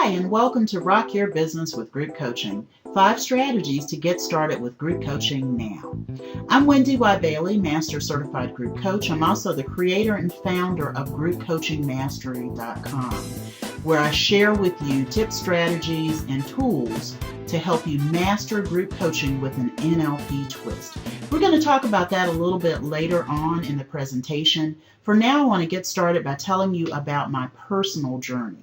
Hi, and welcome to Rock Your Business with Group Coaching. 5 strategies to get started with group coaching now. I'm Wendy Y. Bailey, Master Certified Group Coach. I'm also the creator and founder of GroupCoachingMastery.com, where I share with you tips, strategies, and tools to help you master group coaching with an NLP twist. We're going to talk about that a little bit later on in the presentation. For now, I want to get started by telling you about my personal journey.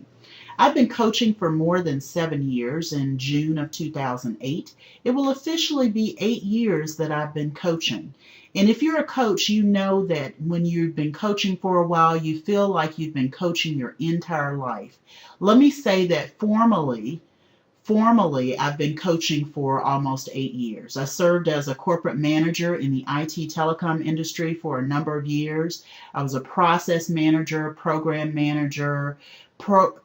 I've been coaching for more than 7 years. In June of 2008, it will officially be 8 years that I've been coaching. And if you're a coach, you know that when you've been coaching for a while, you feel like you've been coaching your entire life. Let me say that formally, I've been coaching for almost 8 years. I served as a corporate manager in the IT telecom industry for a number of years. I was a process manager, program manager,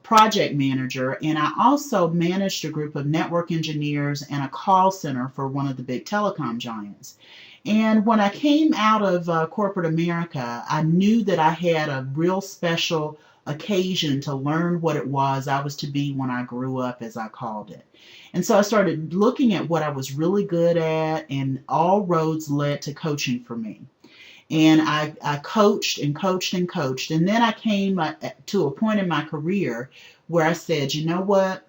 project manager, and I also managed a group of network engineers and a call center for one of the big telecom giants. And when I came out of corporate America, I knew that I had a real special occasion to learn what it was I was to be when I grew up, as I called it. And so I started looking at what I was really good at, and all roads led to coaching for me. And I coached and coached and coached. And then I came to a point in my career where I said, you know what?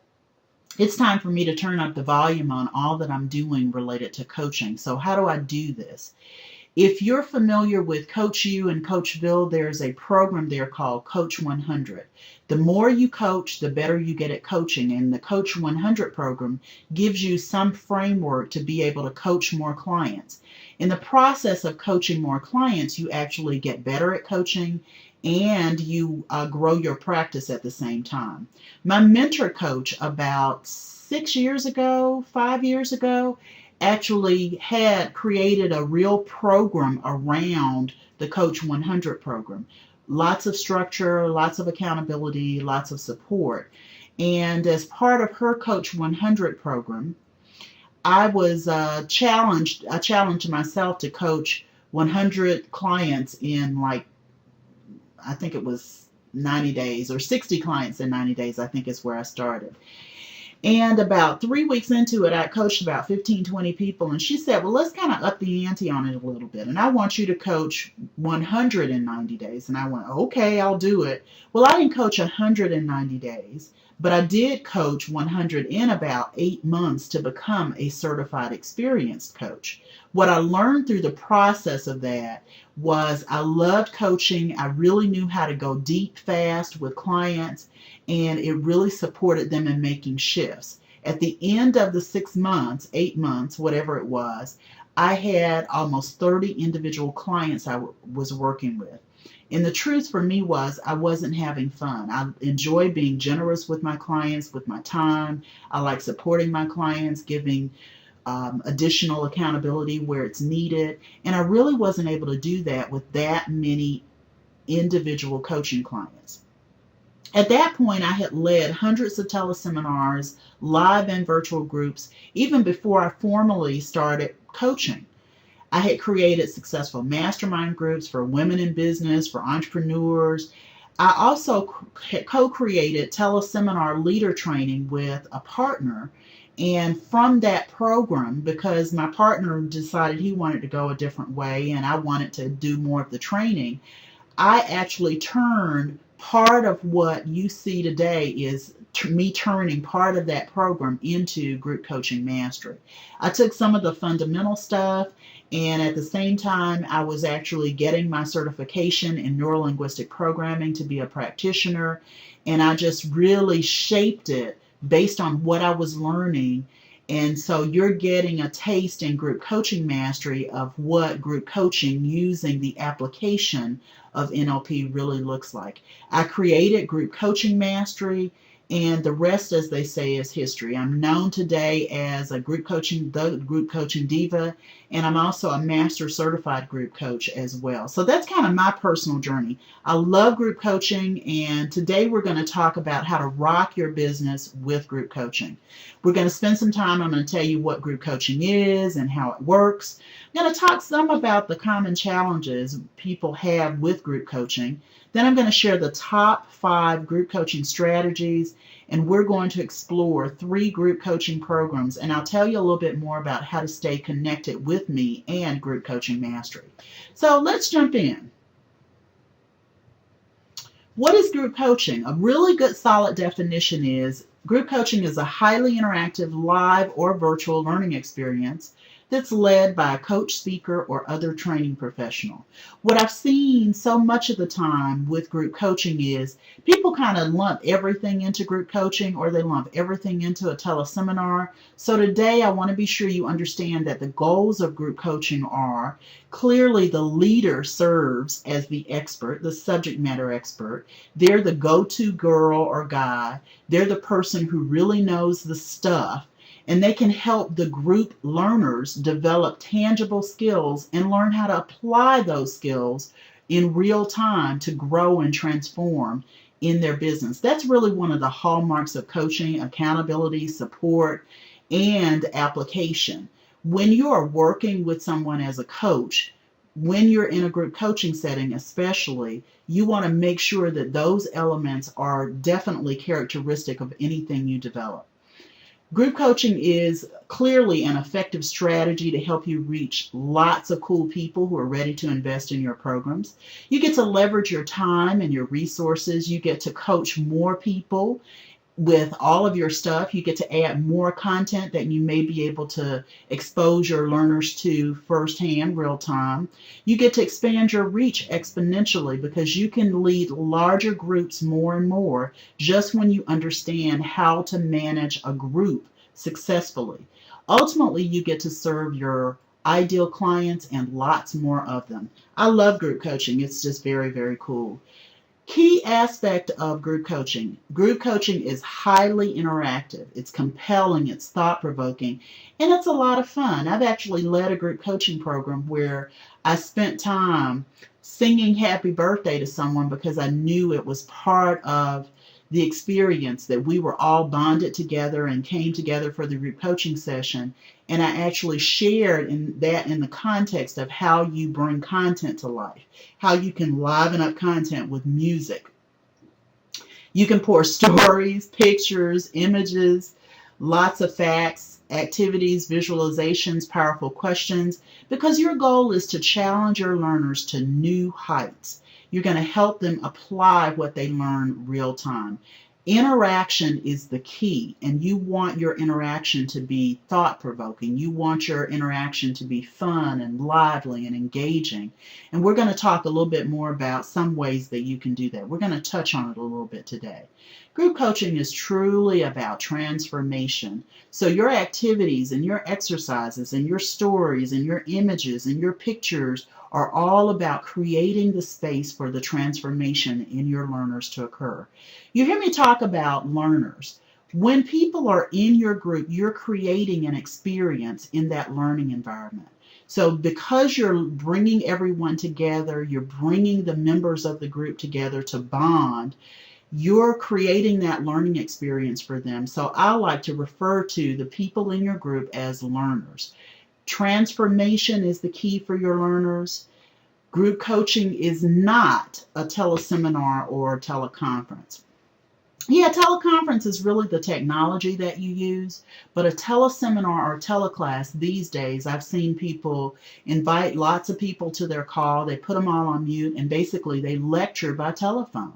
It's time for me to turn up the volume on all that I'm doing related to coaching. So how do I do this? If you're familiar with Coach U and Coach Bill, there's a program there called Coach 100. The more you coach, the better you get at coaching. And the Coach 100 program gives you some framework to be able to coach more clients. In the process of coaching more clients, you actually get better at coaching and you grow your practice at the same time. My mentor coach about 5 years ago, actually had created a real program around the Coach 100 program. Lots of structure, lots of accountability, lots of support. And as part of her Coach 100 program, I was challenged myself to coach 100 clients in I think it was 90 days, or 60 clients in 90 days, I think is where I started. And about 3 weeks into it, I coached about 15, 20 people. And she said, well, let's kind of up the ante on it a little bit. And I want you to coach 100 in 90 days. And I went, okay, I'll do it. Well, I didn't coach 100 in 90 days, but I did coach 100 in about 8 months to become a certified experienced coach. What I learned through the process of that was I loved coaching. I really knew how to go deep fast with clients, and it really supported them in making shifts. At the end of the 6 months, 8 months, whatever it was, I had almost 30 individual clients I was working with. And the truth for me was I wasn't having fun. I enjoy being generous with my clients, with my time. I like supporting my clients, giving additional accountability where it's needed. And I really wasn't able to do that with that many individual coaching clients. At that point, I had led hundreds of teleseminars, live and virtual groups, even before I formally started coaching. I had created successful mastermind groups for women in business, for entrepreneurs. I also co-created teleseminar leader training with a partner. And from that program, because my partner decided he wanted to go a different way and I wanted to do more of the training, I actually turned part of what you see today is me turning part of that program into group coaching mastery. I took some of the fundamental stuff, and at the same time, I was actually getting my certification in neurolinguistic programming to be a practitioner, and I just really shaped it based on what I was learning. And so you're getting a taste in group coaching mastery of what group coaching using the application of NLP really looks like. I created group coaching mastery, and the rest, as they say, is history. I'm known today as the group coaching diva, and I'm also a master certified group coach as well. So that's kind of my personal journey. I love group coaching, and today we're going to talk about how to rock your business with group coaching. We're going to spend some time. I'm going to tell you what group coaching is and how it works. I'm going to talk some about the common challenges people have with group coaching. Then I'm going to share the top 5 group coaching strategies, and we're going to explore 3 group coaching programs, and I'll tell you a little bit more about how to stay connected with me and Group Coaching Mastery. So let's jump in. What is group coaching? A really good solid definition is group coaching is a highly interactive live or virtual learning experience that's led by a coach, speaker, or other training professional. What I've seen so much of the time with group coaching is people kind of lump everything into group coaching, or they lump everything into a teleseminar. So today I want to be sure you understand that the goals of group coaching are clearly the leader serves as the expert, the subject matter expert. They're the go-to girl or guy. They're the person who really knows the stuff. And they can help the group learners develop tangible skills and learn how to apply those skills in real time to grow and transform in their business. That's really one of the hallmarks of coaching: accountability, support, and application. When you are working with someone as a coach, when you're in a group coaching setting especially, you want to make sure that those elements are definitely characteristic of anything you develop. Group coaching is clearly an effective strategy to help you reach lots of cool people who are ready to invest in your programs. You get to leverage your time and your resources. You get to coach more people with all of your stuff. You get to add more content that you may be able to expose your learners to firsthand, real time. You get to expand your reach exponentially because you can lead larger groups more and more just when you understand how to manage a group successfully. Ultimately, you get to serve your ideal clients and lots more of them. I love group coaching. It's just very, very cool. Key aspect of group coaching. Group coaching is highly interactive. It's compelling, it's thought-provoking, and it's a lot of fun. I've actually led a group coaching program where I spent time singing happy birthday to someone because I knew it was part of the experience that we were all bonded together and came together for the group coaching session. And I actually shared in the context of how you bring content to life, how you can liven up content with music. You can pour stories, pictures, images, lots of facts, activities, visualizations, powerful questions, because your goal is to challenge your learners to new heights. You're going to help them apply what they learn real time. Interaction is the key, and you want your interaction to be thought-provoking. You want your interaction to be fun and lively and engaging. And we're going to talk a little bit more about some ways that you can do that. We're going to touch on it a little bit today. Group coaching is truly about transformation. So your activities and your exercises and your stories and your images and your pictures are all about creating the space for the transformation in your learners to occur. You hear me talk about learners. When people are in your group, you're creating an experience in that learning environment. So because you're bringing everyone together, you're bringing the members of the group together to bond, you're creating that learning experience for them. So I like to refer to the people in your group as learners. Transformation is the key for your learners. Group coaching is not a teleseminar or a teleconference. Yeah, teleconference is really the technology that you use, but a teleseminar or teleclass these days, I've seen people invite lots of people to their call, they put them all on mute, and basically they lecture by telephone.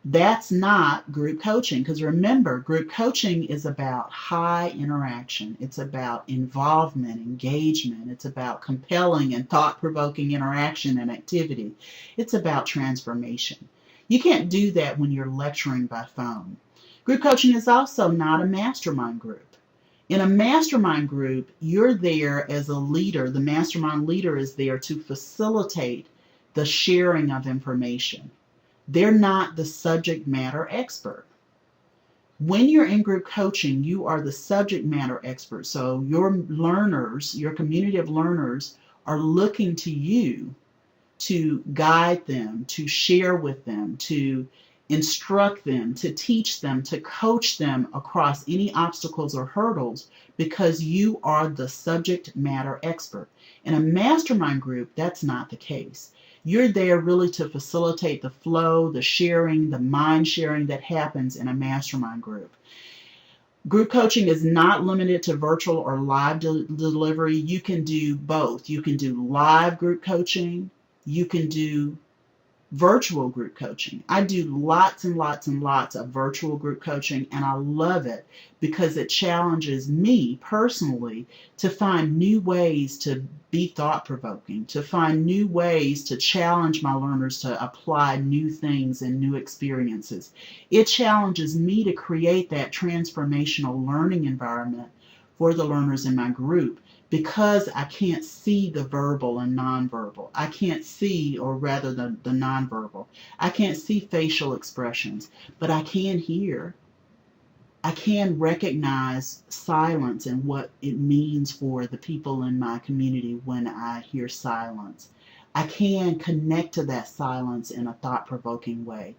That's not group coaching, because remember, group coaching is about high interaction. It's about involvement, engagement. It's about compelling and thought-provoking interaction and activity. It's about transformation. You can't do that when you're lecturing by phone. Group coaching is also not a mastermind group. In a mastermind group, you're there as a leader. The mastermind leader is there to facilitate the sharing of information. They're not the subject matter expert. When you're in group coaching, you are the subject matter expert. So your learners, your community of learners, are looking to you to guide them, to share with them, to instruct them, to teach them, to coach them across any obstacles or hurdles, because you are the subject matter expert. In a mastermind group, that's not the case. You're there really to facilitate the flow, the sharing, the mind sharing that happens in a mastermind group. Group coaching is not limited to virtual or live delivery. You can do both. You can do live group coaching. You can do virtual group coaching. I do lots and lots and lots of virtual group coaching, and I love it because it challenges me personally to find new ways to be thought-provoking, to find new ways to challenge my learners to apply new things and new experiences. It challenges me to create that transformational learning environment for the learners in my group, because I can't see the verbal and nonverbal. I can't see, or rather the nonverbal. I can't see facial expressions, but I can hear. I can recognize silence and what it means for the people in my community when I hear silence. I can connect to that silence in a thought-provoking way.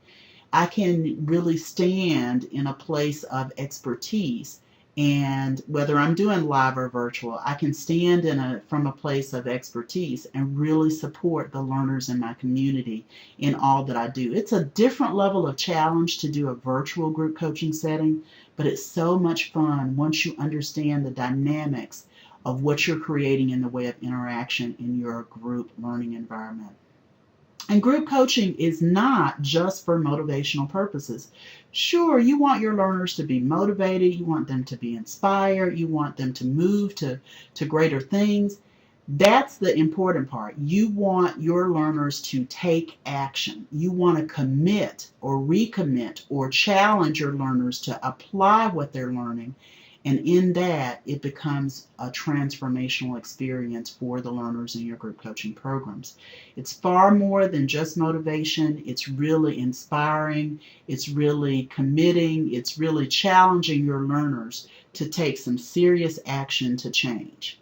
I can really stand in a place of expertise. And whether I'm doing live or virtual, I can stand from a place of expertise and really support the learners in my community in all that I do. It's a different level of challenge to do a virtual group coaching setting, but it's so much fun once you understand the dynamics of what you're creating in the way of interaction in your group learning environment. And group coaching is not just for motivational purposes. Sure, you want your learners to be motivated, you want them to be inspired, you want them to move to greater things. That's the important part. You want your learners to take action. You want to commit or recommit or challenge your learners to apply what they're learning. And in that, it becomes a transformational experience for the learners in your group coaching programs. It's far more than just motivation. It's really inspiring. It's really committing. It's really challenging your learners to take some serious action to change.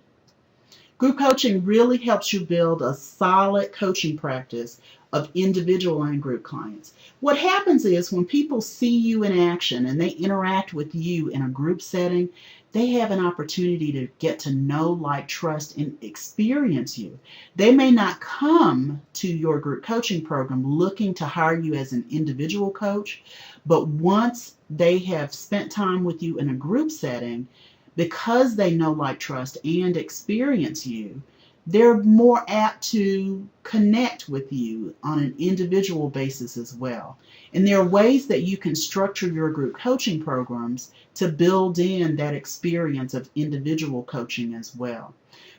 Group coaching really helps you build a solid coaching practice of individual and group clients. What happens is when people see you in action and they interact with you in a group setting, they have an opportunity to get to know, like, trust, and experience you. They may not come to your group coaching program looking to hire you as an individual coach, but once they have spent time with you in a group setting, because they know, like, trust, and experience you, they're more apt to connect with you on an individual basis as well. And there are ways that you can structure your group coaching programs to build in that experience of individual coaching as well.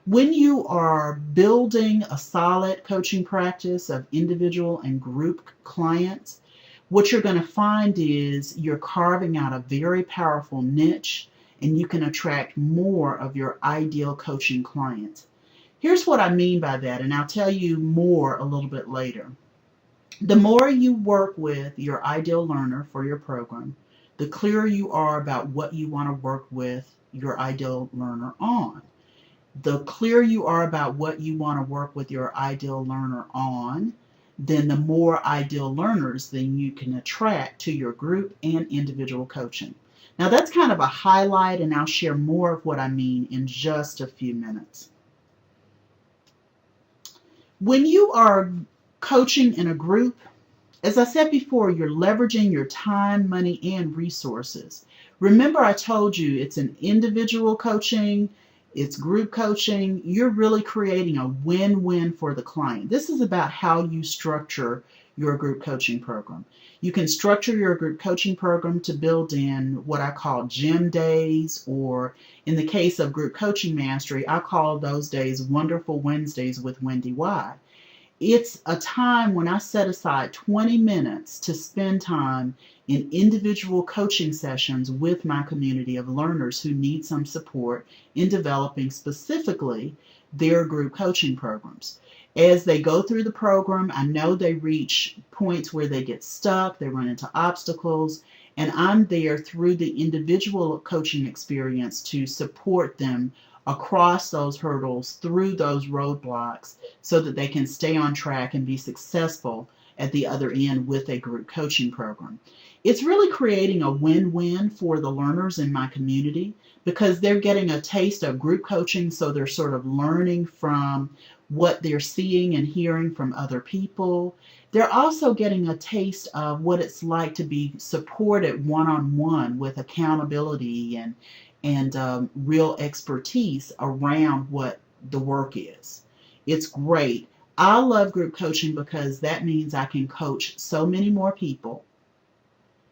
When you are building a solid coaching practice of individual and group clients, what you're going to find is you're carving out a very powerful niche, and you can attract more of your ideal coaching clients. Here's what I mean by that, and I'll tell you more a little bit later. The more you work with your ideal learner for your program, the clearer you are about what you want to work with your ideal learner on. The clearer you are about what you want to work with your ideal learner on, then the more ideal learners then you can attract to your group and individual coaching. Now that's kind of a highlight, and I'll share more of what I mean in just a few minutes. When you are coaching in a group, as I said before, you're leveraging your time, money, and resources. Remember, I told you it's an individual coaching, it's group coaching. You're really creating a win-win for the client. This is about how you structure your group coaching program. You can structure your group coaching program to build in what I call gym days, or in the case of Group Coaching Mastery, I call those days Wonderful Wednesdays with Wendy Y. It's a time when I set aside 20 minutes to spend time in individual coaching sessions with my community of learners who need some support in developing specifically their group coaching programs. As they go through the program, I know they reach points where they get stuck, they run into obstacles, and I'm there through the individual coaching experience to support them across those hurdles, through those roadblocks, so that they can stay on track and be successful at the other end with a group coaching program. It's really creating a win-win for the learners in my community because they're getting a taste of group coaching, so they're sort of learning from what they're seeing and hearing from other people. They're also getting a taste of what it's like to be supported one-on-one with accountability and real expertise around what the work is. It's great. I love group coaching because that means I can coach so many more people,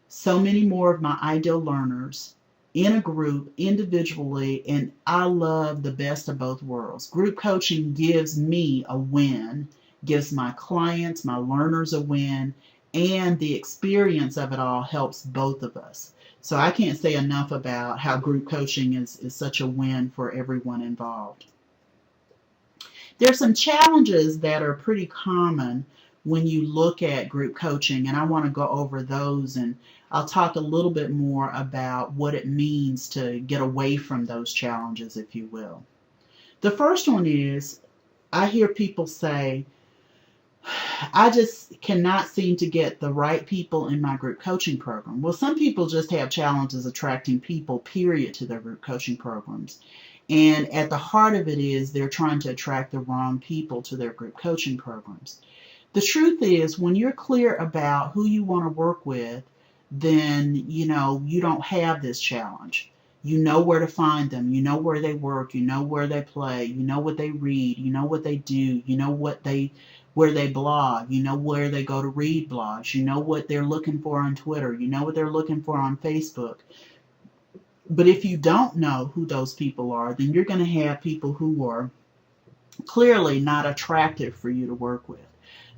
so many more of my ideal learners in a group, individually, and I love the best of both worlds. Group coaching gives me a win, gives my clients, my learners a win, and the experience of it all helps both of us. So I can't say enough about how group coaching is such a win for everyone involved. There's some challenges that are pretty common when you look at group coaching, and I want to go over those, and I'll talk a little bit more about what it means to get away from those challenges, if you will. The first one is, I hear people say, I just cannot seem to get the right people in my group coaching program. Well, some people just have challenges attracting people, period, to their group coaching programs. And at the heart of it is they're trying to attract the wrong people to their group coaching programs. The truth is, when you're clear about who you want to work with, then you don't have this challenge. You know where to find them. You know where they work. You know where they play. You know what they read. You know what they do. You know where they blog. You know where they go to read blogs. You know what they're looking for on Twitter. You know what they're looking for on Facebook. But if you don't know who those people are, then you're going to have people who are clearly not attractive for you to work with.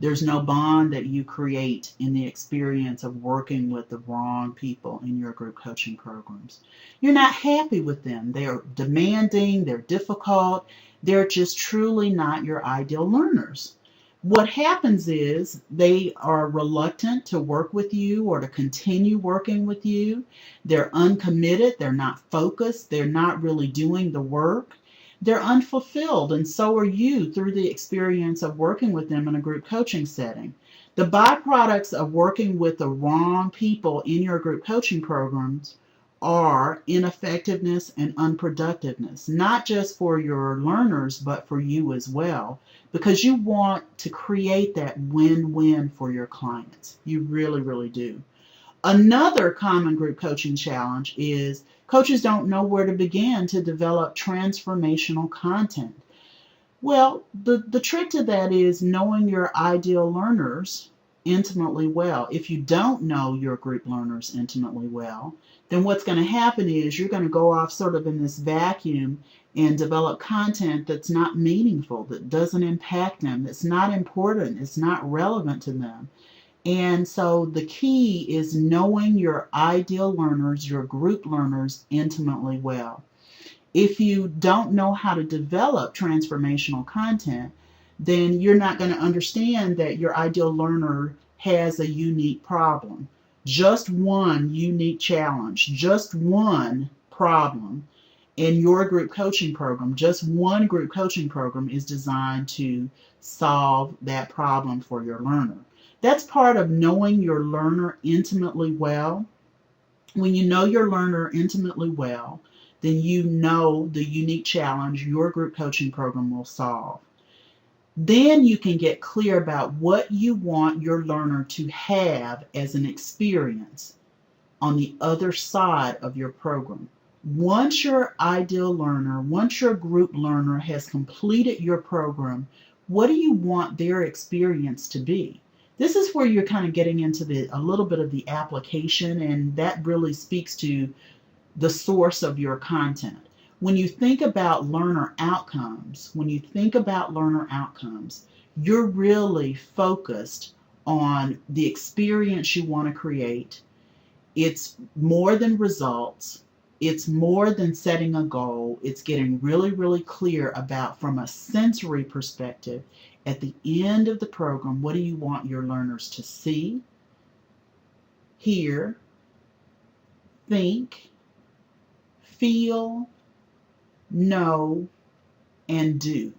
There's no bond that you create in the experience of working with the wrong people in your group coaching programs. You're not happy with them. They're demanding, they're difficult, they're just truly not your ideal learners. What happens is they are reluctant to work with you or to continue working with you. They're uncommitted, they're not focused, they're not really doing the work. They're unfulfilled, and so are you through the experience of working with them in a group coaching setting. The byproducts of working with the wrong people in your group coaching programs are ineffectiveness and unproductiveness, not just for your learners, but for you as well, because you want to create that win-win for your clients. You really, really do. Another common group coaching challenge is coaches don't know where to begin to develop transformational content. Well, the trick to that is knowing your ideal learners intimately well. If you don't know your group learners intimately well, then what's going to happen is you're going to go off sort of in this vacuum and develop content that's not meaningful, that doesn't impact them, that's not important, it's not relevant to them. And so the key is knowing your ideal learners, your group learners intimately well. If you don't know how to develop transformational content, then you're not going to understand that your ideal learner has a unique problem. Just one unique challenge, just one problem in your group coaching program, just one group coaching program is designed to solve that problem for your learner. That's part of knowing your learner intimately well. When you know your learner intimately well, then you know the unique challenge your group coaching program will solve. Then you can get clear about what you want your learner to have as an experience on the other side of your program. Once your ideal learner, once your group learner has completed your program, what do you want their experience to be? This is where you're kind of getting into a little bit of the application, and that really speaks to the source of your content. When you think about learner outcomes, you're really focused on the experience you want to create. It's more than results. It's more than setting a goal. It's getting really, really clear about, from a sensory perspective, at the end of the program, what do you want your learners to see, hear, think, feel, know, and do.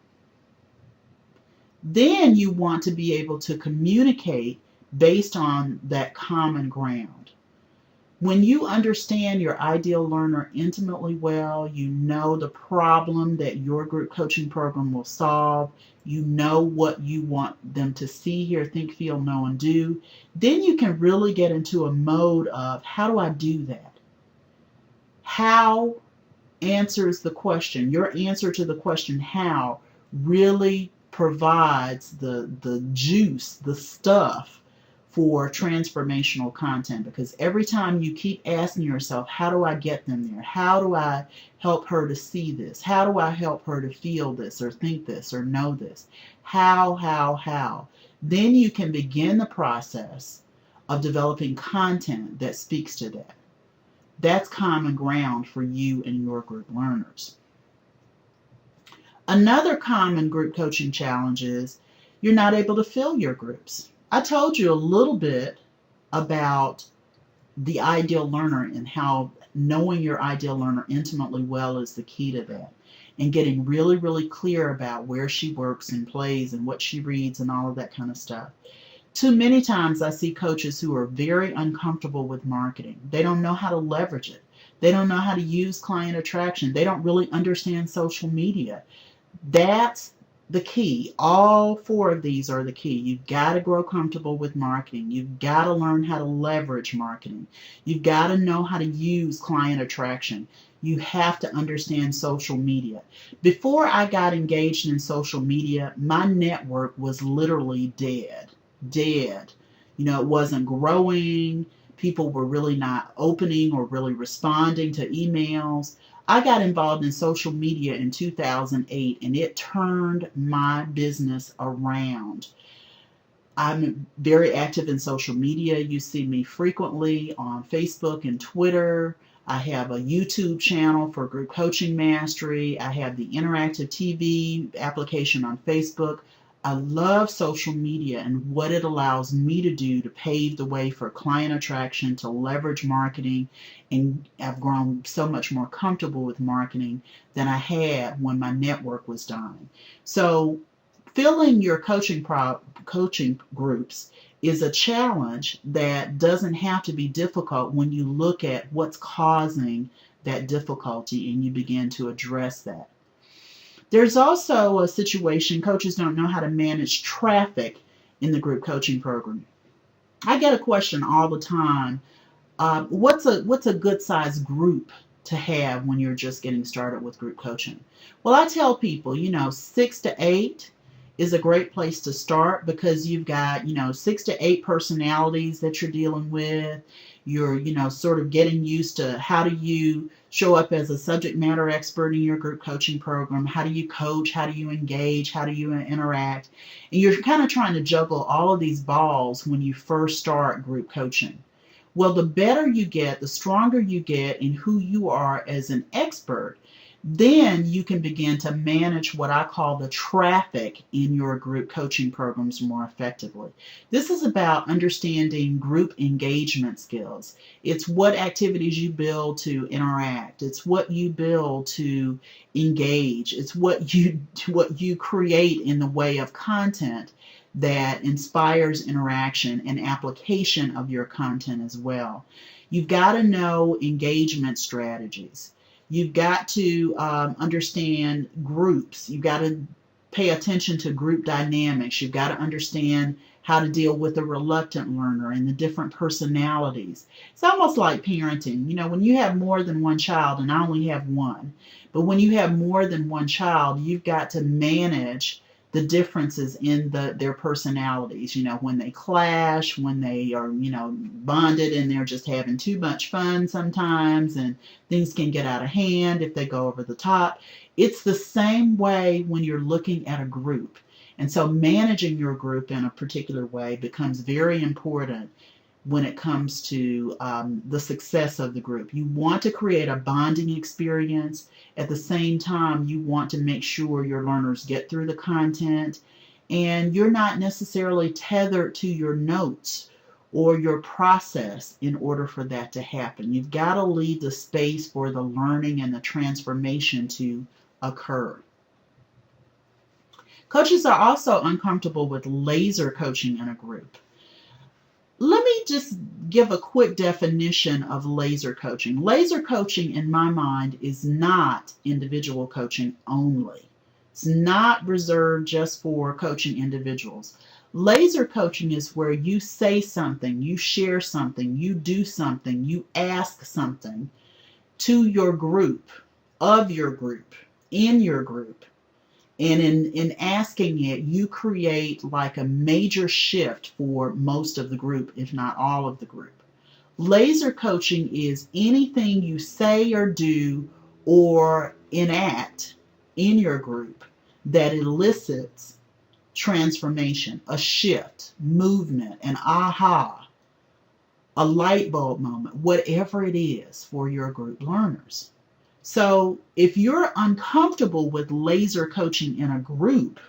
Then you want to be able to communicate based on that common ground. When you understand your ideal learner intimately well, you know the problem that your group coaching program will solve, you know what you want them to see, hear, think, feel, know, and do, then you can really get into a mode of, how do I do that? How answers the question. Your answer to the question, how, really provides the juice, the stuff for transformational content, because every time you keep asking yourself, how do I get them there? How do I help her to see this? How do I help her to feel this or think this or know this? How? Then you can begin the process of developing content that speaks to that. That's common ground for you and your group learners. Another common group coaching challenge is you're not able to fill your groups. I told you a little bit about the ideal learner and how knowing your ideal learner intimately well is the key to that, and getting really, really clear about where she works and plays and what she reads and all of that kind of stuff. Too many times I see coaches who are very uncomfortable with marketing. They don't know how to leverage it. They don't know how to use client attraction. They don't really understand social media. That's the key. All four of these are the key. You've got to grow comfortable with marketing. You've got to learn how to leverage marketing. You've got to know how to use client attraction. You have to understand social media. Before I got engaged in social media, my network was literally dead. It wasn't growing. People were really not opening or really responding to emails. I got involved in social media in 2008, and it turned my business around. I'm very active in social media. You see me frequently on Facebook and Twitter. I have a YouTube channel for Group Coaching Mastery. I have the interactive TV application on Facebook. I love social media and what it allows me to do to pave the way for client attraction, to leverage marketing, and I've grown so much more comfortable with marketing than I had when my network was dying. So filling your coaching groups is a challenge that doesn't have to be difficult when you look at what's causing that difficulty and you begin to address that. There's also a situation, coaches don't know how to manage traffic in the group coaching program. I get a question all the time, what's a good size group to have when you're just getting started with group coaching? Well, I tell people, 6 to 8 is a great place to start, because you've got, 6 to 8 personalities that you're dealing with. You're, sort of getting used to how do you show up as a subject matter expert in your group coaching program. How do you coach? How do you engage? How do you interact? And you're kind of trying to juggle all of these balls when you first start group coaching. Well, the better you get, the stronger you get in who you are as an expert, then you can begin to manage what I call the traffic in your group coaching programs more effectively. This is about understanding group engagement skills. It's what activities you build to interact. It's what you build to engage. It's what you create in the way of content that inspires interaction and application of your content as well. You've got to know engagement strategies. You've got to understand groups. You've got to pay attention to group dynamics. You've got to understand how to deal with a reluctant learner and the different personalities. It's almost like parenting. When you have more than one child, and I only have one, but when you have more than one child, you've got to manage the differences in their personalities, when they clash, when they are, bonded and they're just having too much fun sometimes, and things can get out of hand if they go over the top. It's the same way when you're looking at a group. And so managing your group in a particular way becomes very important when it comes to the success of the group. You want to create a bonding experience. At the same time, you want to make sure your learners get through the content, and you're not necessarily tethered to your notes or your process in order for that to happen. You've got to leave the space for the learning and the transformation to occur. . Coaches are also uncomfortable with laser coaching in a group. Let me just give a quick definition of laser coaching. Laser coaching, in my mind, is not individual coaching only. It's not reserved just for coaching individuals. Laser coaching is where you say something, you share something, you do something, you ask something to your group, of your group, in your group. And in asking it, you create like a major shift for most of the group, if not all of the group. Laser coaching is anything you say or do or enact in your group that elicits transformation, a shift, movement, an aha, a light bulb moment, whatever it is for your group learners. So if you're uncomfortable with laser coaching in a group,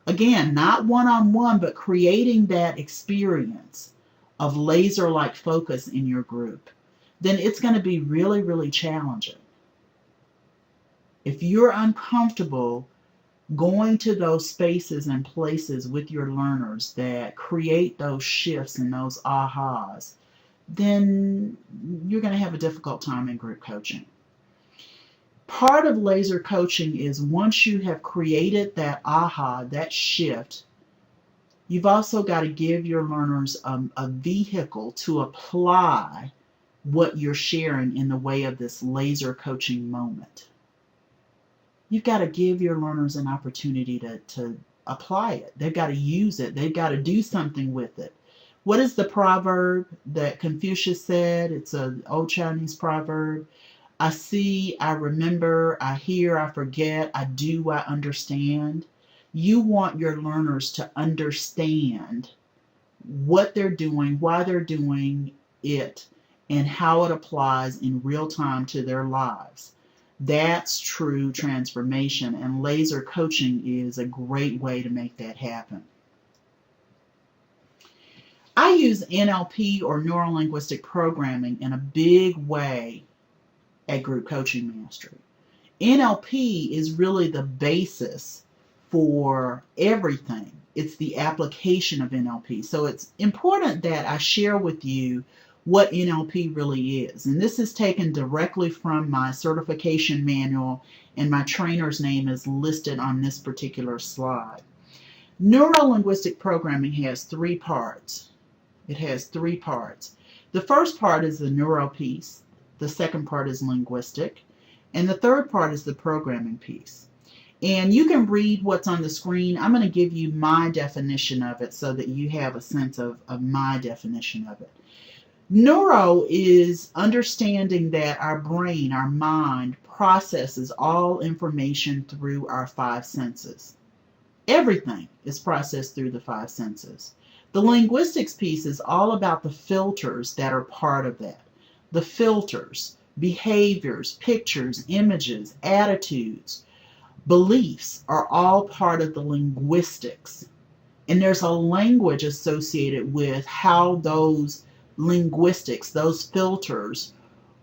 again, not one-on-one, but creating that experience of laser-like focus in your group, then it's going to be really, really challenging. If you're uncomfortable going to those spaces and places with your learners that create those shifts and those ahas, then you're going to have a difficult time in group coaching. Part of laser coaching is once you have created that aha, that shift, you've also got to give your learners a vehicle to apply what you're sharing in the way of this laser coaching moment. You've got to give your learners an opportunity to apply it. They've got to use it. They've got to do something with it. What is the proverb that Confucius said? It's an old Chinese proverb. I see, I remember, I hear, I forget, I do, I understand. You want your learners to understand what they're doing, why they're doing it, and how it applies in real time to their lives. That's true transformation, and laser coaching is a great way to make that happen. I use NLP or neuro-linguistic programming in a big way at Group Coaching Mastery. NLP is really the basis for everything. It's the application of NLP. So it's important that I share with you what NLP really is. And this is taken directly from my certification manual, and my trainer's name is listed on this particular slide. Neuro-linguistic programming has three parts. It has three parts. The first part is the neuro piece. The second part is linguistic. And the third part is the programming piece. And you can read what's on the screen. I'm going to give you my definition of it so that you have a sense of my definition of it. Neuro is understanding that our brain, our mind, processes all information through our five senses. Everything is processed through the five senses. The linguistics piece is all about the filters that are part of that. The filters, behaviors, pictures, images, attitudes, beliefs are all part of the linguistics. And there's a language associated with how those linguistics, those filters,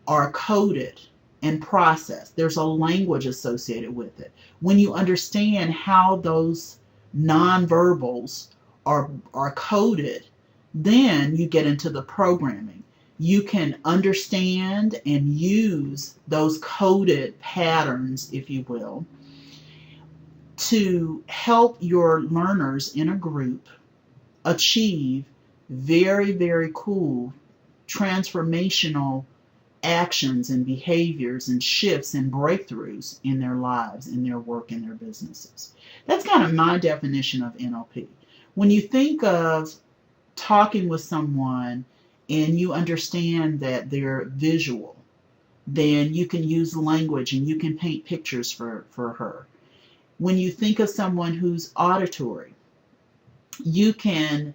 are coded and processed. There's a language associated with it. When you understand how those nonverbals are coded, then you get into the programming. You can understand and use those coded patterns, if you will, to help your learners in a group achieve very, very cool transformational actions and behaviors and shifts and breakthroughs in their lives, in their work, in their businesses. That's kind of my definition of NLP. When you think of talking with someone and you understand that they're visual, then you can use language and you can paint pictures for her. When you think of someone who's auditory, you can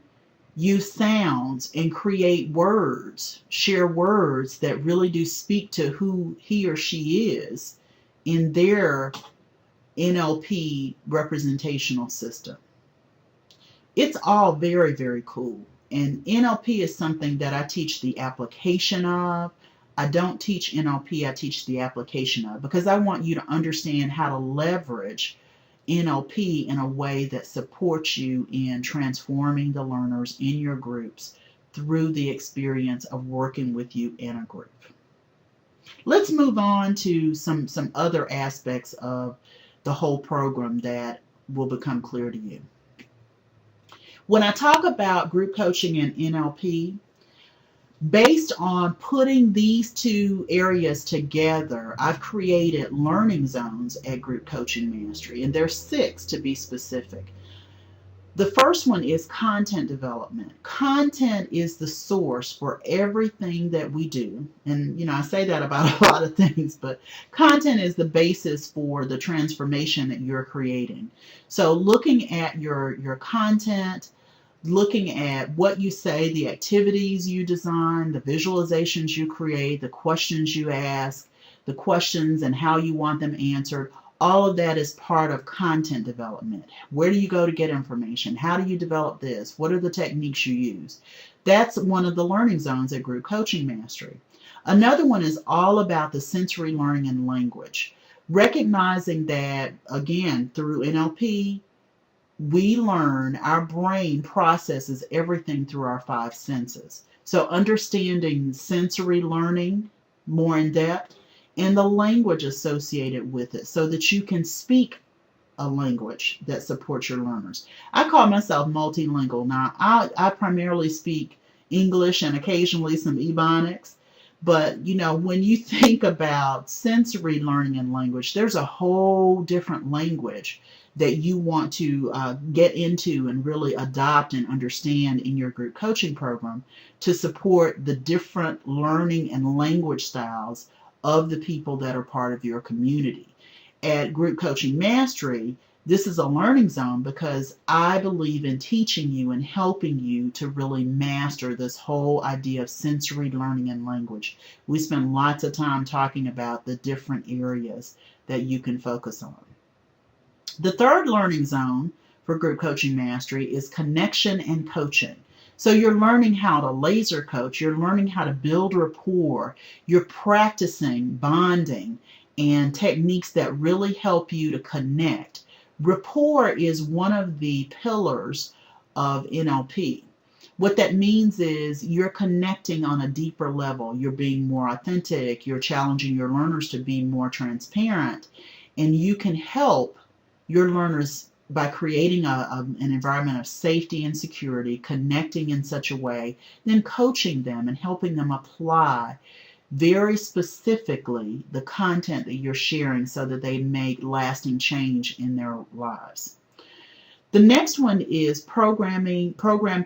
use sounds and create words, share words that really do speak to who he or she is in their NLP representational system. It's all very, very cool. And NLP is something that I teach the application of. I don't teach NLP, I teach the application of, because I want you to understand how to leverage NLP in a way that supports you in transforming the learners in your groups through the experience of working with you in a group. Let's move on to some other aspects of the whole program that will become clear to you. When I talk about group coaching and NLP, based on putting these two areas together, I've created learning zones at Group Coaching Mastery, and there's 6 to be specific. The first one is content development. Content is the source for everything that we do. And, I say that about a lot of things, but content is the basis for the transformation that you're creating. So looking at your content, looking at what you say, the activities you design, the visualizations you create, the questions you ask, the questions and how you want them answered, all of that is part of content development. Where do you go to get information? How do you develop this? What are the techniques you use? That's one of the learning zones at Group Coaching Mastery. Another one is all about the sensory learning and language. Recognizing that, again, through NLP, we learn, our brain processes everything through our 5 senses. So understanding sensory learning more in depth and the language associated with it so that you can speak a language that supports your learners. I call myself multilingual. Now, I primarily speak English and occasionally some Ebonics. But, when you think about sensory learning and language, there's a whole different language that you want to get into and really adopt and understand in your group coaching program to support the different learning and language styles of the people that are part of your community. At Group Coaching Mastery, this is a learning zone because I believe in teaching you and helping you to really master this whole idea of sensory learning and language. We spend lots of time talking about the different areas that you can focus on. The third learning zone for Group Coaching Mastery is connection and coaching. So you're learning how to laser coach, you're learning how to build rapport, you're practicing bonding and techniques that really help you to connect. Rapport is one of the pillars of NLP. What that means is you're connecting on a deeper level. You're being more authentic. You're challenging your learners to be more transparent. And you can help your learners by creating an environment of safety and security, connecting in such a way, then coaching them and helping them apply very specifically the content that you're sharing so that they make lasting change in their lives. The next one is program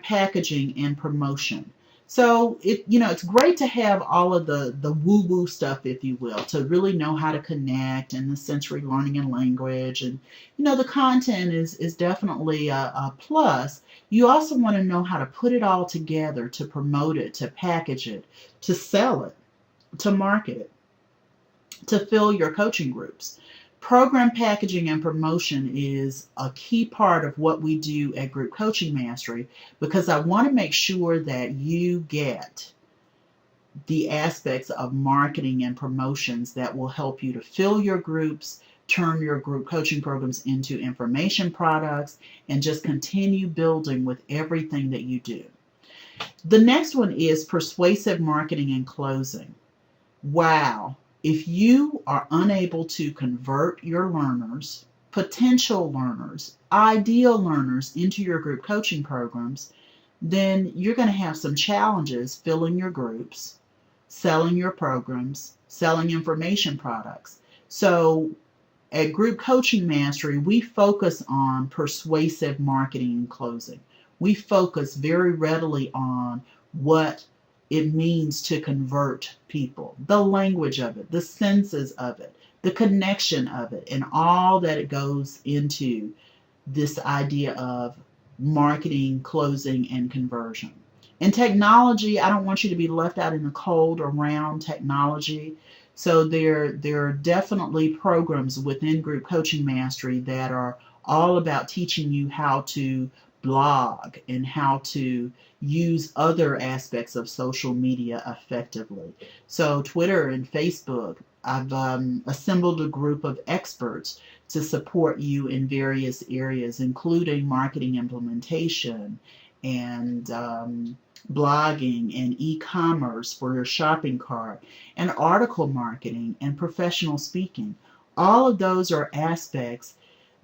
packaging and promotion. So it's great to have all of the woo-woo stuff, if you will, to really know how to connect and the sensory learning and language. And, the content is definitely a plus. You also want to know how to put it all together, to promote it, to package it, to sell it, to market it, to fill your coaching groups. Program packaging and promotion is a key part of what we do at Group Coaching Mastery because I want to make sure that you get the aspects of marketing and promotions that will help you to fill your groups, turn your group coaching programs into information products, and just continue building with everything that you do. The next one is persuasive marketing and closing. Wow. If you are unable to convert your learners, potential learners, ideal learners into your group coaching programs, then you're going to have some challenges filling your groups, selling your programs, selling information products. So at Group Coaching Mastery, we focus on persuasive marketing and closing. We focus very readily on what it means to convert people, the language of it, the senses of it, the connection of it, and all that it goes into this idea of marketing, closing, and conversion. In technology, I don't want you to be left out in the cold around technology. So there are definitely programs within Group Coaching Mastery that are all about teaching you how to blog and how to use other aspects of social media effectively. So Twitter and Facebook, I've assembled a group of experts to support you in various areas, including marketing implementation and blogging and e-commerce for your shopping cart and article marketing and professional speaking. All of those are aspects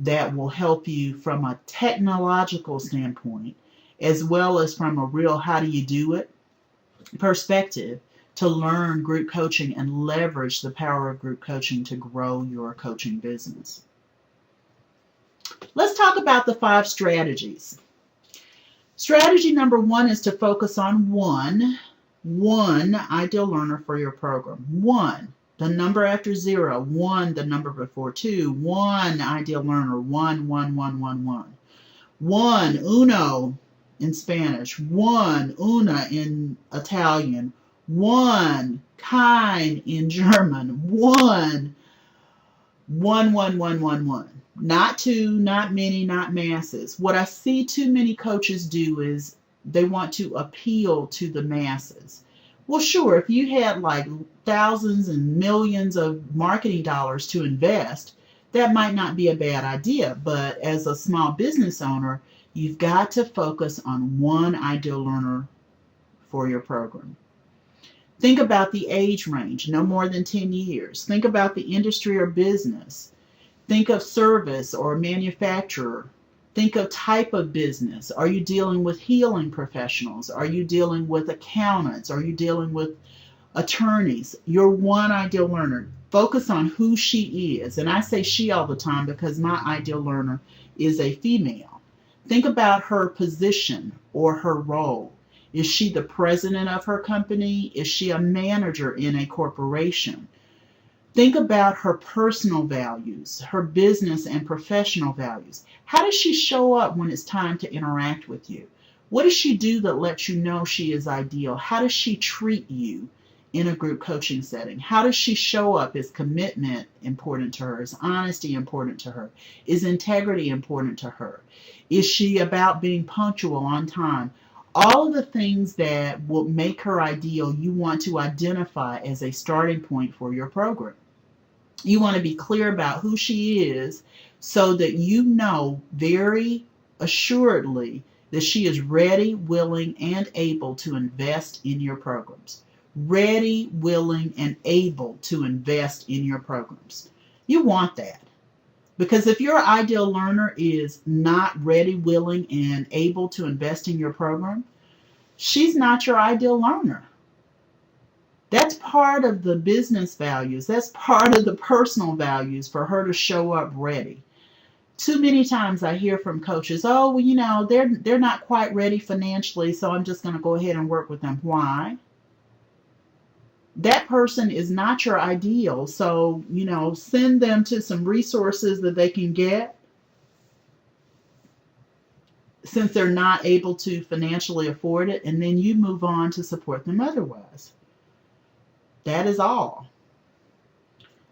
that will help you from a technological standpoint, as well as from a real how do you do it perspective, to learn group coaching and leverage the power of group coaching to grow your coaching business. Let's talk about the 5 strategies. Strategy number 1 is to focus on one ideal learner for your program. 1, the number after 0. 1, the number before 2. 1 ideal learner. 1, 1, 1, 1, 1. 1, uno in Spanish. 1, una in Italian. 1, kind in German. 1, 1, 1, 1, 1, 1. Not 2, not many, not masses. What I see too many coaches do is they want to appeal to the masses. Well, sure, if you had like thousands and millions of marketing dollars to invest, that might not be a bad idea. But as a small business owner, you've got to focus on one ideal learner for your program. Think about the age range, no more than 10 years. Think about the industry or business. Think of service or manufacturer. Think of type of business. Are you dealing with healing professionals? Are you dealing with accountants? Are you dealing with attorneys? Your one ideal learner. Focus on who she is. And I say she all the time because my ideal learner is a female. Think about her position or her role. Is she the president of her company? Is she a manager in a corporation? Think about her personal values, her business and professional values. How does she show up when it's time to interact with you? What does she do that lets you know she is ideal? How does she treat you in a group coaching setting? How does she show up? Is commitment important to her? Is honesty important to her? Is integrity important to her? Is she about being punctual on time? All of the things that will make her ideal, you want to identify as a starting point for your program. You want to be clear about who she is so that you know very assuredly that she is ready, willing, and able to invest in your programs. Ready, willing, and able to invest in your programs. You want that. Because if your ideal learner is not ready, willing, and able to invest in your program, she's not your ideal learner. That's part of the business values. That's part of the personal values for her to show up ready. Too many times I hear from coaches, oh, well, you know, they're not quite ready financially, so I'm just going to go ahead and work with them. Why? That person is not your ideal, so, you know, send them to some resources that they can get since they're not able to financially afford it, and then you move on to support them otherwise. That is all.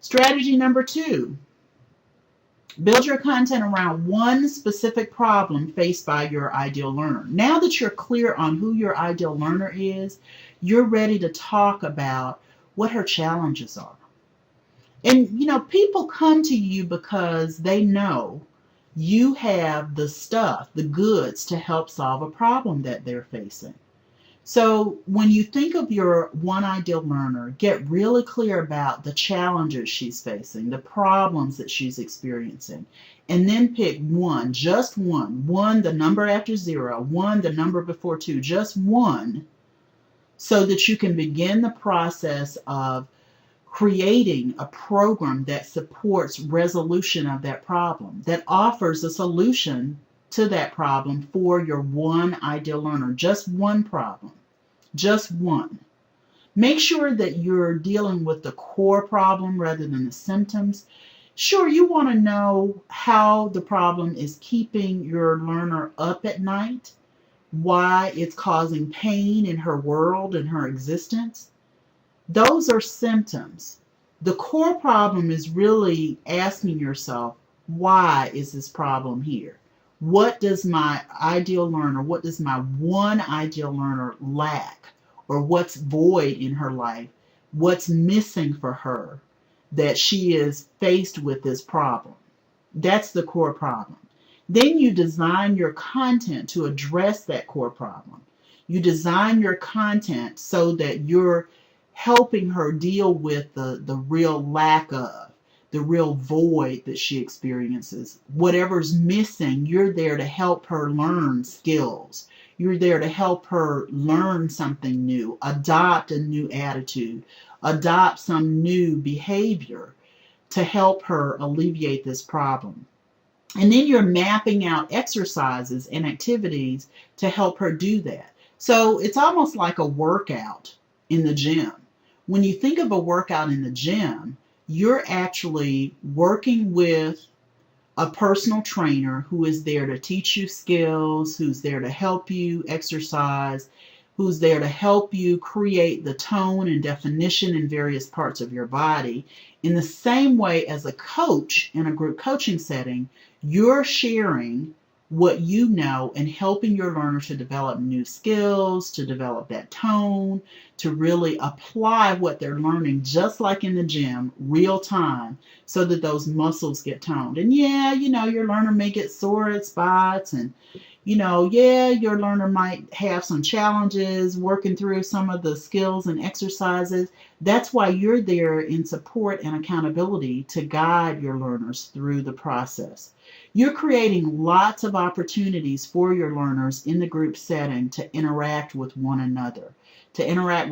Strategy number 2, build your content around one specific problem faced by your ideal learner. Now that you're clear on who your ideal learner is, you're ready to talk about what her challenges are. And, you know, people come to you because they know you have the stuff, the goods to help solve a problem that they're facing. So when you think of your one ideal learner, get really clear about the challenges she's facing, the problems that she's experiencing, and then pick one, just one, the number after 0, 1, the number before 2, just one, so that you can begin the process of creating a program that supports resolution of that problem, that offers a solution to that problem for your one ideal learner. Just one problem, just one. Make sure that you're dealing with the core problem rather than the symptoms. Sure, you want to know how the problem is keeping your learner up at night, why it's causing pain in her world and her existence. Those are symptoms. The core problem is really asking yourself, why is this problem here? What does my ideal learner, what does my one ideal learner lack? Or what's void in her life? What's missing for her that she is faced with this problem? That's the core problem. Then you design your content to address that core problem. You design your content so that you're helping her deal with the real lack of, the real void that she experiences. Whatever's missing, you're there to help her learn skills. You're there to help her learn something new, adopt a new attitude, adopt some new behavior to help her alleviate this problem. And then you're mapping out exercises and activities to help her do that. So it's almost like a workout in the gym. When you think of a workout in the gym, you're actually working with a personal trainer who is there to teach you skills, who's there to help you exercise, who's there to help you create the tone and definition in various parts of your body. In the same way as a coach in a group coaching setting, you're sharing what you know and helping your learner to develop new skills, to develop that tone, to really apply what they're learning, just like in the gym, real time, so that those muscles get toned. And yeah, your learner may get sore at spots, and your learner might have some challenges working through some of the skills and exercises. That's why you're there in support and accountability to guide your learners through the process. You're creating lots of opportunities for your learners in the group setting to interact with one another, to interact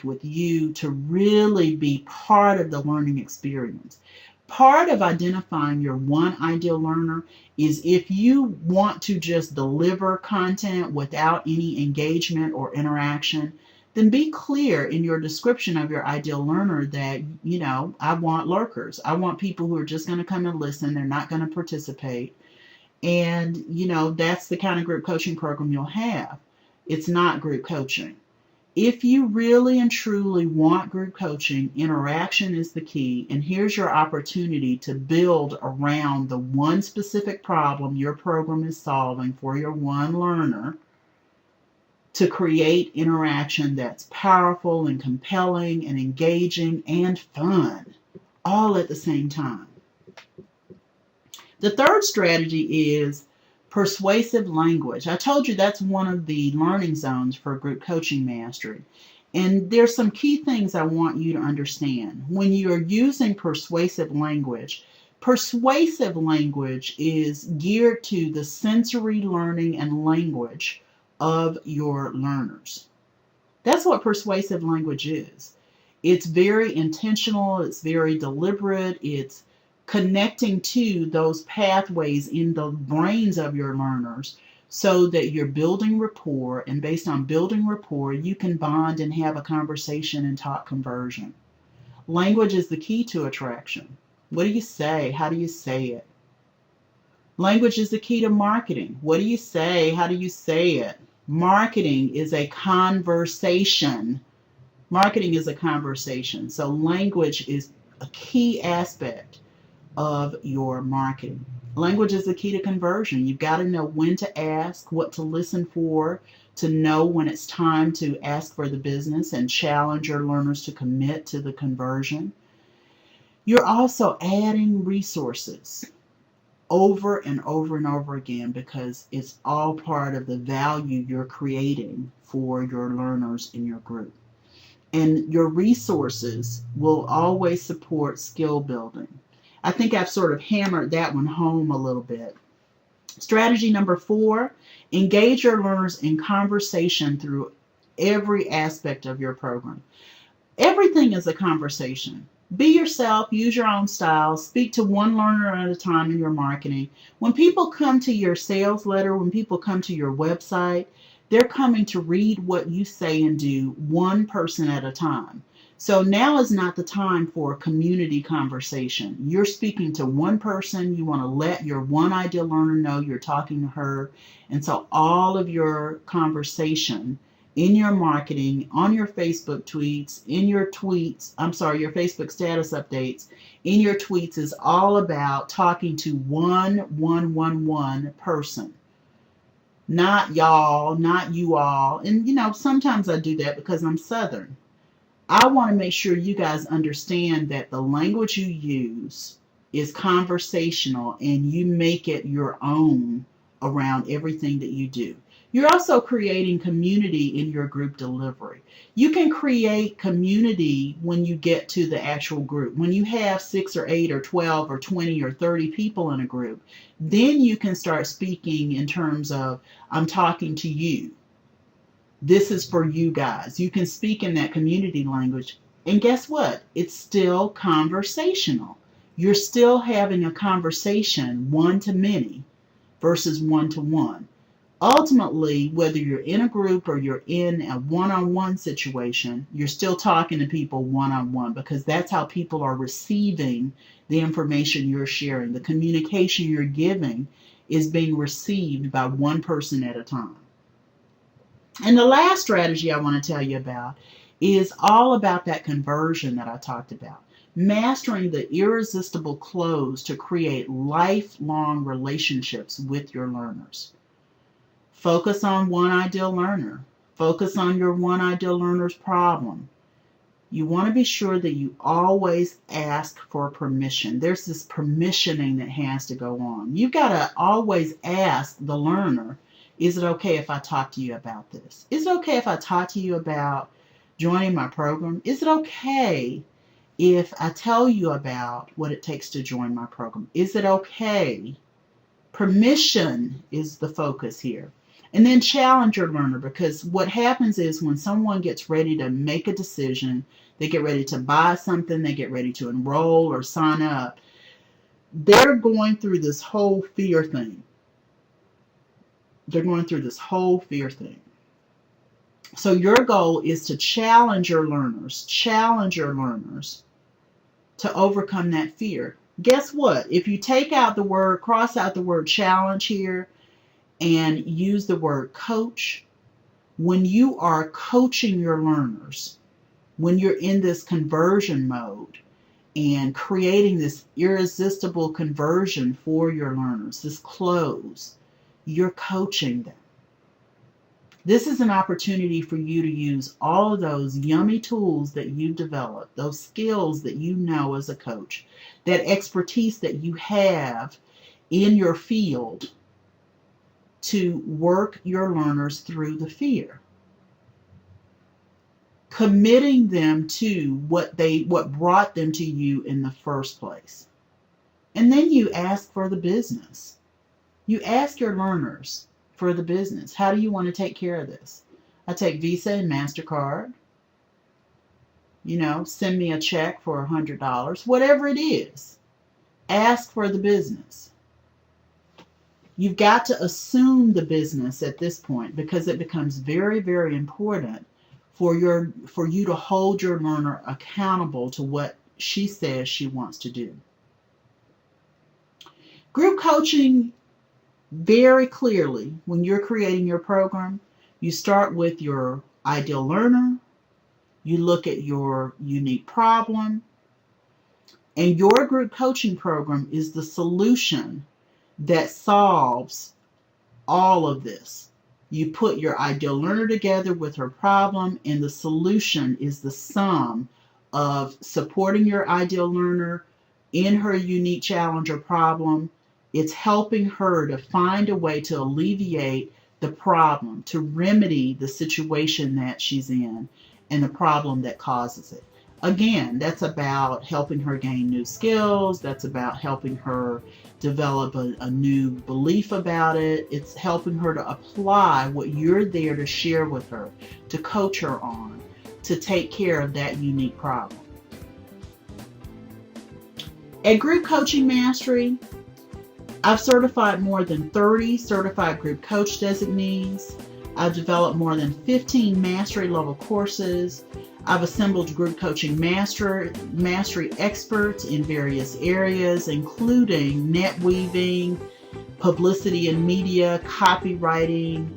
with you, to really be part of the learning experience. Part of identifying your one ideal learner is if you want to just deliver content without any engagement or interaction, then be clear in your description of your ideal learner that, I want lurkers. I want people who are just going to come and listen. They're not going to participate. And, that's the kind of group coaching program you'll have. It's not group coaching. If you really and truly want group coaching, interaction is the key. And here's your opportunity to build around the one specific problem your program is solving for your one learner, to create interaction that's powerful and compelling and engaging and fun, all at the same time. The third strategy is persuasive language. I told you that's one of the learning zones for group coaching mastery. And there's some key things I want you to understand. When you're using persuasive language is geared to the sensory learning and language of your learners. That's what persuasive language is. It's very intentional, it's very deliberate, it's connecting to those pathways in the brains of your learners so that you're building rapport, and based on building rapport, you can bond and have a conversation and talk conversion. Language is the key to attraction. What do you say? How do you say it? Language is the key to marketing. What do you say? How do you say it? Marketing is a conversation. Marketing is a conversation. So language is a key aspect of your marketing. Language is the key to conversion. You've got to know when to ask, what to listen for, to know when it's time to ask for the business and challenge your learners to commit to the conversion. You're also adding resources over and over and over again because it's all part of the value you're creating for your learners in your group. And your resources will always support skill building. I think I've sort of hammered that one home a little bit. Strategy number 4, engage your learners in conversation through every aspect of your program. Everything is a conversation. Be yourself, use your own style, speak to one learner at a time in your marketing. When people come to your sales letter, when people come to your website, they're coming to read what you say and do one person at a time. So now is not the time for a community conversation. You're speaking to one person. You want to let your one ideal learner know you're talking to her. And so all of your conversation in your marketing, on your Facebook tweets, your Facebook status updates, in your tweets is all about talking to one person. Not y'all, not you all. And, sometimes I do that because I'm Southern. I want to make sure you guys understand that the language you use is conversational, and you make it your own around everything that you do. You're also creating community in your group delivery. You can create community when you get to the actual group. When you have 6 or 8 or 12 or 20 or 30 people in a group, then you can start speaking in terms of, I'm talking to you. This is for you guys. You can speak in that community language. And guess what? It's still conversational. You're still having a conversation one to many versus one to one. Ultimately, whether you're in a group or you're in a one-on-one situation, you're still talking to people one-on-one, because that's how people are receiving the information you're sharing. The communication you're giving is being received by one person at a time. And the last strategy I want to tell you about is all about that conversion that I talked about. Mastering the irresistible close to create lifelong relationships with your learners. Focus on one ideal learner. Focus on your one ideal learner's problem. You want to be sure that you always ask for permission. There's this permissioning that has to go on. You've got to always ask the learner, is it okay if I talk to you about this? Is it okay if I talk to you about joining my program? Is it okay if I tell you about what it takes to join my program? Is it okay? Permission is the focus here. And then challenge your learner, because what happens is when someone gets ready to make a decision, they get ready to buy something, they get ready to enroll or sign up, they're going through this whole fear thing. They're going through this whole fear thing. So your goal is to challenge your learners to overcome that fear. Guess what? If you take out the word, cross out the word challenge here, and use the word coach, when you are coaching your learners, when you're in this conversion mode and creating this irresistible conversion for your learners, this close, you're coaching them. This is an opportunity for you to use all of those yummy tools that you've developed, those skills that you know as a coach, that expertise that you have in your field, to work your learners through the fear. Committing them to what brought them to you in the first place. And then you ask for the business. You ask your learners for the business. How do you want to take care of this? I take Visa and MasterCard. Send me a check for $100. Whatever it is. Ask for the business. You've got to assume the business at this point, because it becomes very, very important for you to hold your learner accountable to what she says she wants to do. Group coaching, very clearly, when you're creating your program, you start with your ideal learner, you look at your unique problem, and your group coaching program is the solution that solves all of this. You put your ideal learner together with her problem, and the solution is the sum of supporting your ideal learner in her unique challenge or problem. It's helping her to find a way to alleviate the problem, to remedy the situation that she's in and the problem that causes it. Again, that's about helping her gain new skills. That's about helping her develop a new belief about it. It's helping her to apply what you're there to share with her, to coach her on, to take care of that unique problem. At Group Coaching Mastery, I've certified more than 30 certified group coach designees. I've developed more than 15 mastery level courses. I've assembled group coaching mastery experts in various areas, including net weaving, publicity and media, copywriting.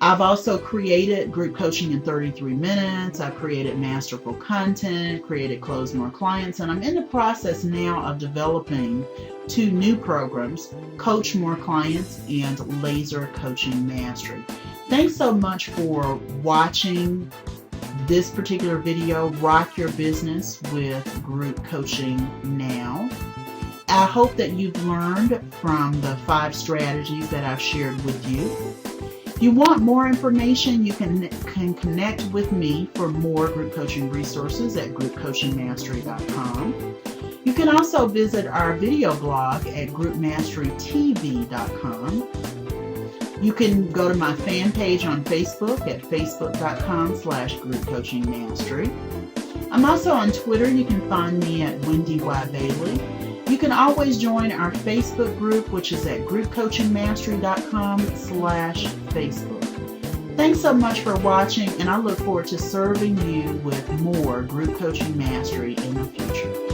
I've also created group coaching in 33 minutes. I've created masterful content, created Close More Clients, and I'm in the process now of developing 2 new programs, Coach More Clients and Laser Coaching Mastery. Thanks so much for watching this particular video, Rock Your Business with Group Coaching Now. I hope that you've learned from the 5 strategies that I've shared with you. If you want more information, you can connect with me for more group coaching resources at groupcoachingmastery.com. You can also visit our video blog at groupmasterytv.com. You can go to my fan page on Facebook at facebook.com/groupcoachingmastery. I'm also on Twitter. You can find me at Wendy Y. Bailey. You can always join our Facebook group, which is at groupcoachingmastery.com/Facebook. Thanks so much for watching, and I look forward to serving you with more group coaching mastery in the future.